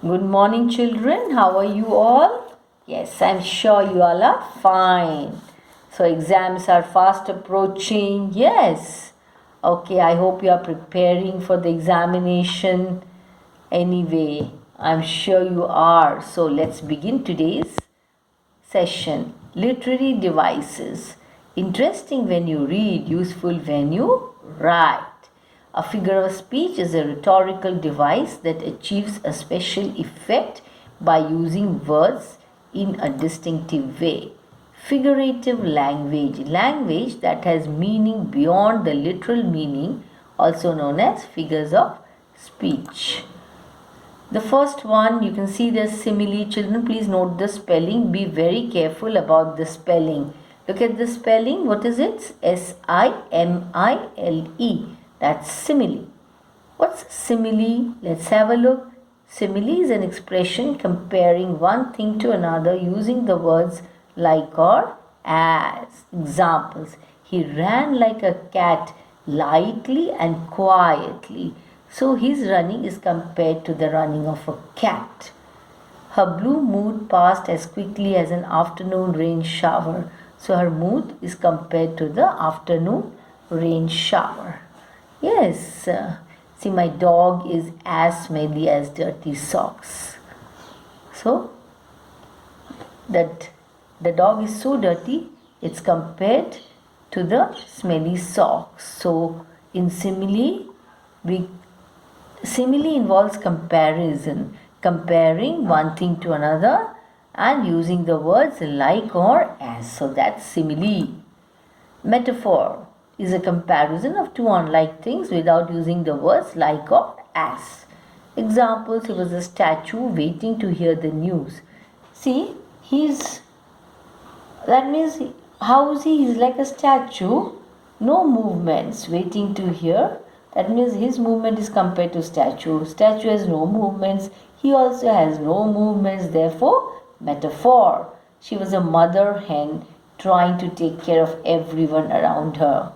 Good morning, children. How are you all? Yes, I'm sure you all are fine. So, exams are fast approaching. Yes. Okay, I hope you are preparing for the examination. Anyway, I'm sure you are. So, let's begin today's session. Literary devices. Interesting when you read, useful when you write. A figure of speech is a rhetorical device that achieves a special effect by using words in a distinctive way. Figurative language. Language that has meaning beyond the literal meaning, also known as figures of speech. The first one, you can see the simile. Children, please note the spelling. Be very careful about the spelling. Look at the spelling. What is it? S-I-M-I-L-E. That's simile. What's simile? Let's have a look. Simile is an expression comparing one thing to another using the words like or as. Examples. He ran like a cat lightly and quietly. So his running is compared to the running of a cat. Her blue mood passed as quickly as an afternoon rain shower. So her mood is compared to the afternoon rain shower. Yes, see, my dog is as smelly as dirty socks. So that the dog is so dirty, it's compared to the smelly socks. So in simile involves comparison, comparing one thing to another and using the words like or as. So that's simile. Metaphor is a comparison of two unlike things without using the words like or as. Examples: he was a statue waiting to hear the news. See, that means how is he? He's like a statue, no movements, waiting to hear. That means his movement is compared to statue. Statue has no movements. He also has no movements. Therefore, metaphor. She was a mother hen trying to take care of everyone around her.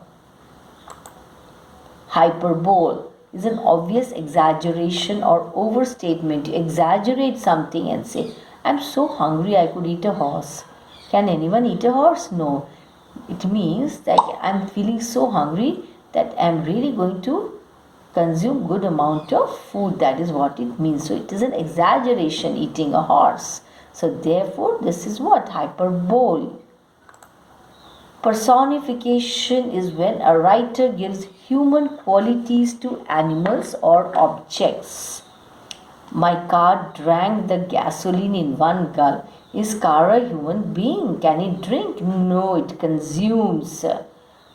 Hyperbole is an obvious exaggeration or overstatement. You exaggerate something and say, I'm so hungry I could eat a horse. Can anyone eat a horse? No. It means that I'm feeling so hungry that I'm really going to consume good amount of food. That is what it means. So it is an exaggeration, eating a horse. So therefore this is what? Hyperbole. Personification is when a writer gives human qualities to animals or objects. My car drank the gasoline in one gulp. Is car a human being? Can it drink? No, it consumes.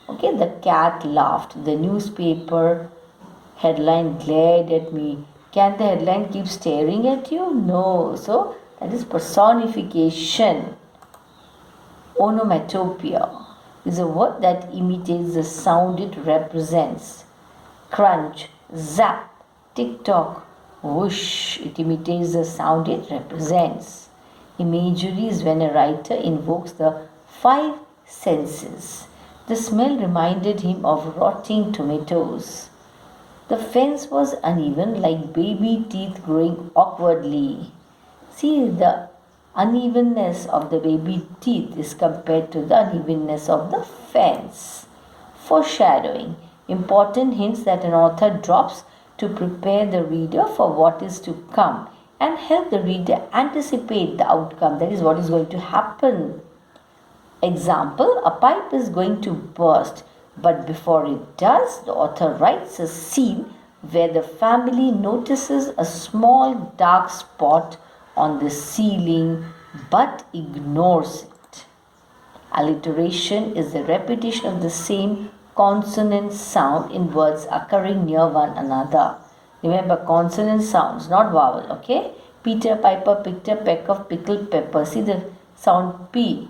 Okay, the cat laughed. The newspaper headline glared at me. Can the headline keep staring at you? No. So that is personification. Onomatopoeia is a word that imitates the sound it represents. Crunch, zap, tick-tock, whoosh. It imitates the sound it represents. Imagery is when a writer invokes the five senses. The smell reminded him of rotting tomatoes. The fence was uneven, like baby teeth growing awkwardly. See, the unevenness of the baby teeth is compared to the unevenness of the fence. Foreshadowing. Important hints that an author drops to prepare the reader for what is to come and help the reader anticipate the outcome. That is what is going to happen. Example: a pipe is going to burst, but before it does, the author writes a scene where the family notices a small dark spot on the ceiling but ignores it. Alliteration is the repetition of the same consonant sound in words occurring near one another. Remember, consonant sounds, not vowel, okay? Peter Piper picked a peck of pickled pepper. See the sound P.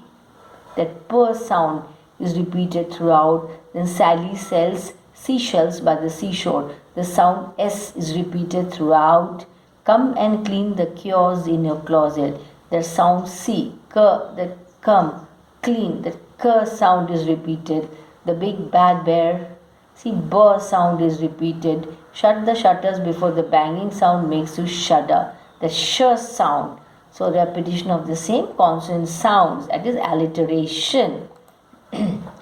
That P sound is repeated throughout. Then Sally sells seashells by the seashore. The sound S is repeated throughout. Come and clean the cures in your closet. The sound C. K, the come, clean. The K sound is repeated. The big bad bear. See, B sound is repeated. Shut the shutters before the banging sound makes you shudder. the sh sound. So repetition of the same consonant sounds, that is alliteration.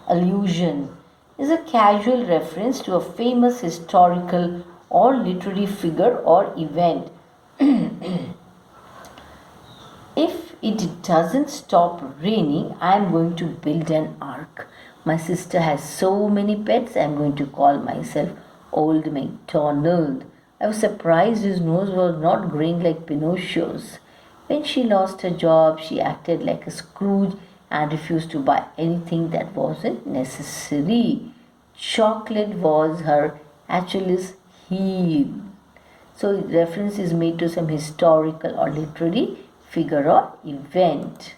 Allusion is a casual reference to a famous historical or literary figure or event. If it doesn't stop raining, I am going to build an ark. My sister has so many pets, I am going to call myself Old MacDonald. I was surprised his nose was not growing like Pinocchio's. When she lost her job, she acted like a Scrooge and refused to buy anything that wasn't necessary. Chocolate was her Achilles heel. So reference is made to some historical or literary figure or event.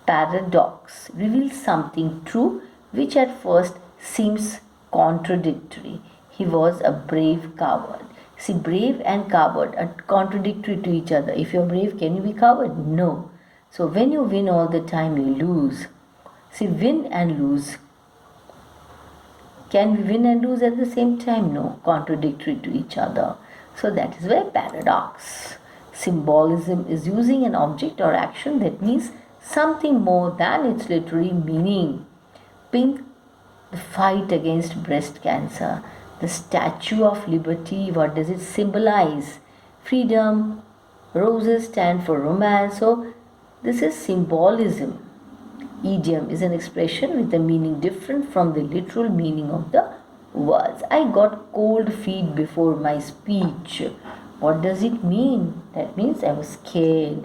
Paradox reveals something true which at first seems contradictory. He was a brave coward. See, brave and coward are contradictory to each other. If you're brave, can you be coward? No. So when you win all the time, you lose. See, win and lose. Can we win and lose at the same time? No. Contradictory to each other. So that is why paradox. Symbolism is using an object or action that means something more than its literary meaning. Pink, the fight against breast cancer. The Statue of Liberty, what does it symbolize? Freedom. Roses stand for romance. So this is symbolism. Idiom is an expression with a meaning different from the literal meaning of the words. I got cold feet before my speech. What does it mean? That means I was scared.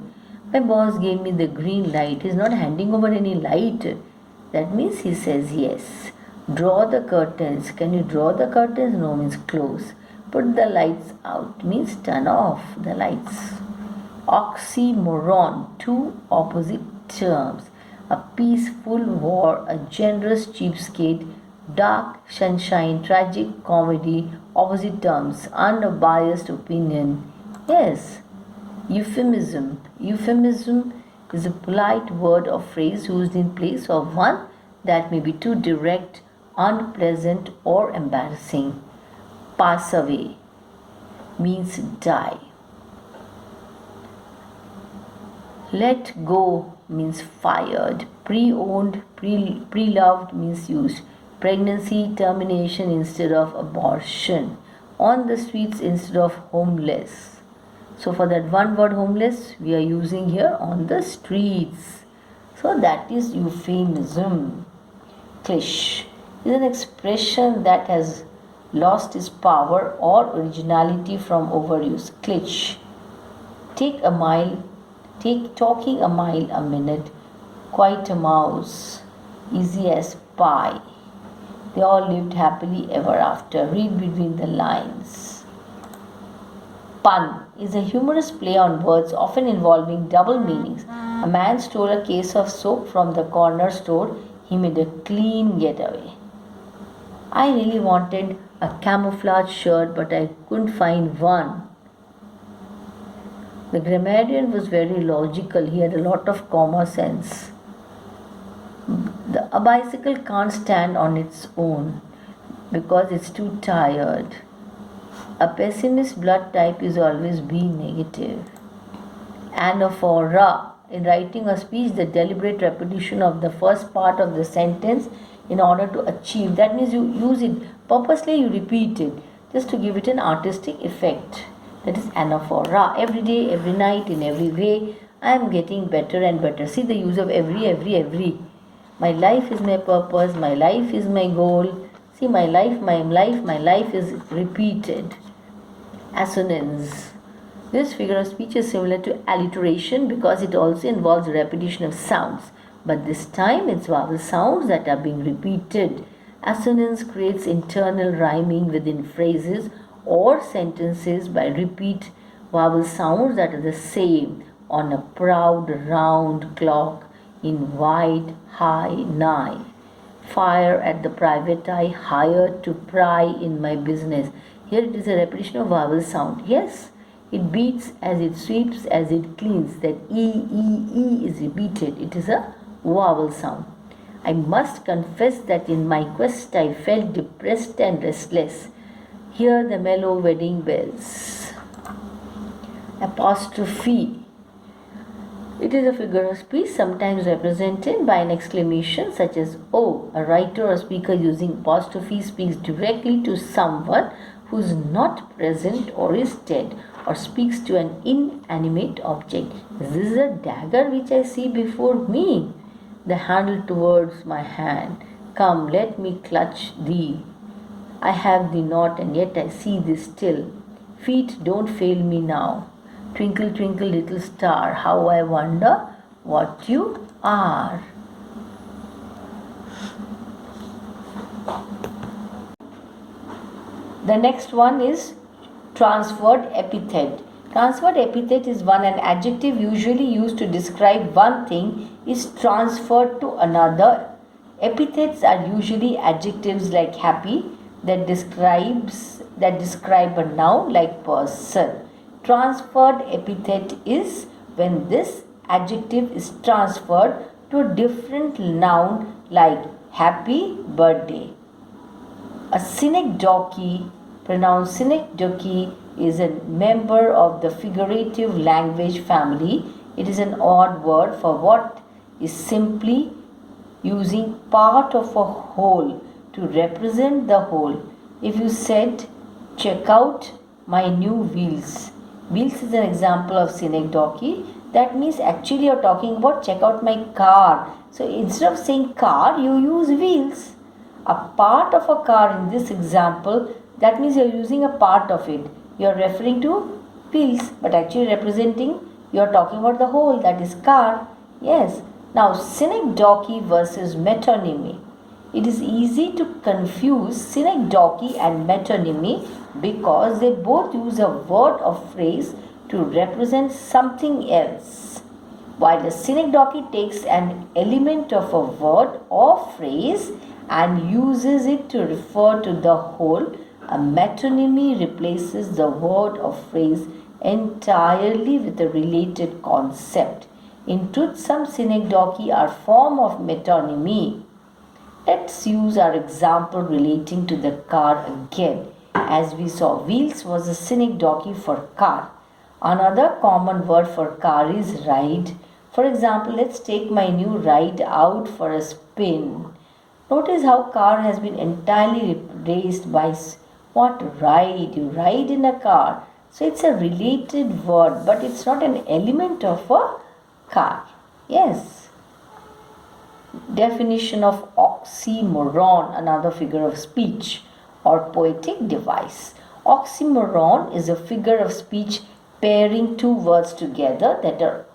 My boss gave me the green light. He's not handing over any light. That means he says yes. Draw the curtains. Can you draw the curtains? No means close. Put the lights out means turn off the lights. Oxymoron, two opposite terms. A peaceful war, a generous cheapskate, dark sunshine, tragic comedy, opposite terms, unbiased opinion. Yes. Euphemism. Euphemism is a polite word or phrase used in place of one that may be too direct, unpleasant, or embarrassing. Pass away means die. Let go means fired. Pre-owned, pre-loved means used. Pregnancy, termination instead of abortion. On the streets instead of homeless. So for that one word homeless, we are using here on the streets. So that is euphemism. Cliché is an expression that has lost its power or originality from overuse. Cliché. Talking a mile a minute. Quite a mouse. Easy as pie. They all lived happily ever after. Read between the lines. Pun is a humorous play on words often involving double meanings. A man stole a case of soap from the corner store. He made a clean getaway. I really wanted a camouflage shirt, but I couldn't find one. The grammarian was very logical. He had a lot of common sense. A bicycle can't stand on its own because it's too tired. A pessimist blood type is always B negative. ANAPHORA. In writing a speech, the deliberate repetition of the first part of the sentence in order to achieve. That means you use it purposely, you repeat it just to give it an artistic effect. That is ANAPHORA. Every day, every night, in every way, I am getting better and better. See the use of every. My life is my purpose. My life is my goal. See, my life is repeated. Assonance. This figure of speech is similar to alliteration because it also involves repetition of sounds. But this time it's vowel sounds that are being repeated. Assonance creates internal rhyming within phrases or sentences by repeat vowel sounds that are the same. On a proud round clock, in white, high, nigh. Fire at the private eye, hired to pry in my business. Here it is a repetition of vowel sound. Yes, it beats as it sweeps, as it cleans. That E is repeated. It is a vowel sound. I must confess that in my quest I felt depressed and restless. Hear the mellow wedding bells. Apostrophe. It is a figure of speech sometimes represented by an exclamation such as "Oh." A writer or speaker using apostrophe speaks directly to someone who is not present or is dead, or speaks to an inanimate object. This is a dagger which I see before me, the handle towards my hand. Come, let me clutch thee. I have thee not, and yet I see thee still. Feet, don't fail me now. Twinkle, twinkle, little star, how I wonder what you are. The next one is transferred epithet. Transferred epithet is when an adjective usually used to describe one thing is transferred to another. Epithets are usually adjectives like happy that describe a noun like person. Transferred epithet is when this adjective is transferred to a different noun like happy birthday. A synecdoche, pronounced synecdoche, is a member of the figurative language family. It is an odd word for what is simply using part of a whole to represent the whole. If you said, check out my new wheels. Wheels is an example of synecdoche. That means actually you're talking about check out my car. So instead of saying car, you use wheels. A part of a car in this example, that means you're using a part of it. You're referring to wheels, but actually representing, you're talking about the whole, that is car. Yes. Now, synecdoche versus metonymy. It is easy to confuse synecdoche and metonymy because they both use a word or phrase to represent something else. While a synecdoche takes an element of a word or phrase and uses it to refer to the whole, a metonymy replaces the word or phrase entirely with a related concept. In truth, some synecdoche are form of metonymy. Let's use our example relating to the car again. As we saw, wheels was a synecdoche for car. Another common word for car is ride. For example, let's take my new ride out for a spin. Notice how car has been entirely replaced by what? Ride. You ride in a car. So it's a related word, but it's not an element of a car. Yes. Definition of oxymoron, another figure of speech or poetic device. Oxymoron is a figure of speech pairing two words together that are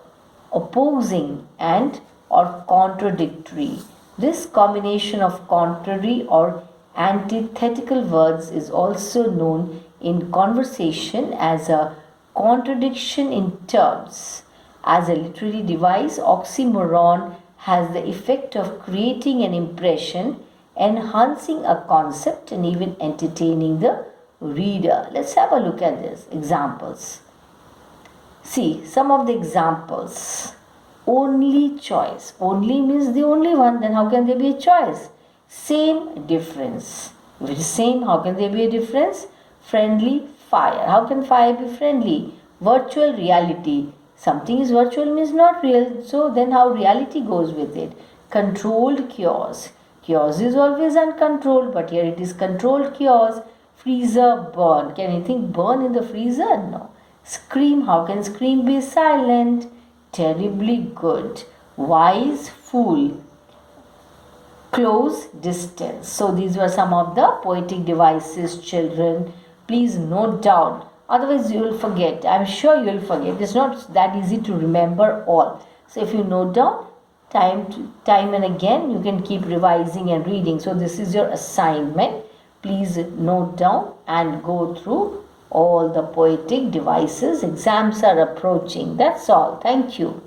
opposing and or contradictory. This combination of contrary or antithetical words is also known in conversation as a contradiction in terms. As a literary device, oxymoron has the effect of creating an impression, enhancing a concept, and even entertaining the reader. Let's have a look at this. Examples. See some of the examples. Only choice. Only means the only one, then how can there be a choice? Same, difference. If it is same, how can there be a difference? Friendly, fire. How can fire be friendly? Virtual reality. Something is virtual means not real, so then how reality goes with it? Controlled chaos. Chaos is always uncontrolled, but here it is controlled chaos. Freezer, burn. Can anything burn in the freezer? No. Scream. How can scream be silent? Terribly good. Wise, fool. Close, distance. So these were some of the poetic devices, children. Please note down. Otherwise you will forget. I am sure you will forget. It's not that easy to remember all. So if you note down, time and again, you can keep revising and reading. So this is your assignment. Please note down and go through all the poetic devices. Exams are approaching. That's all. Thank you.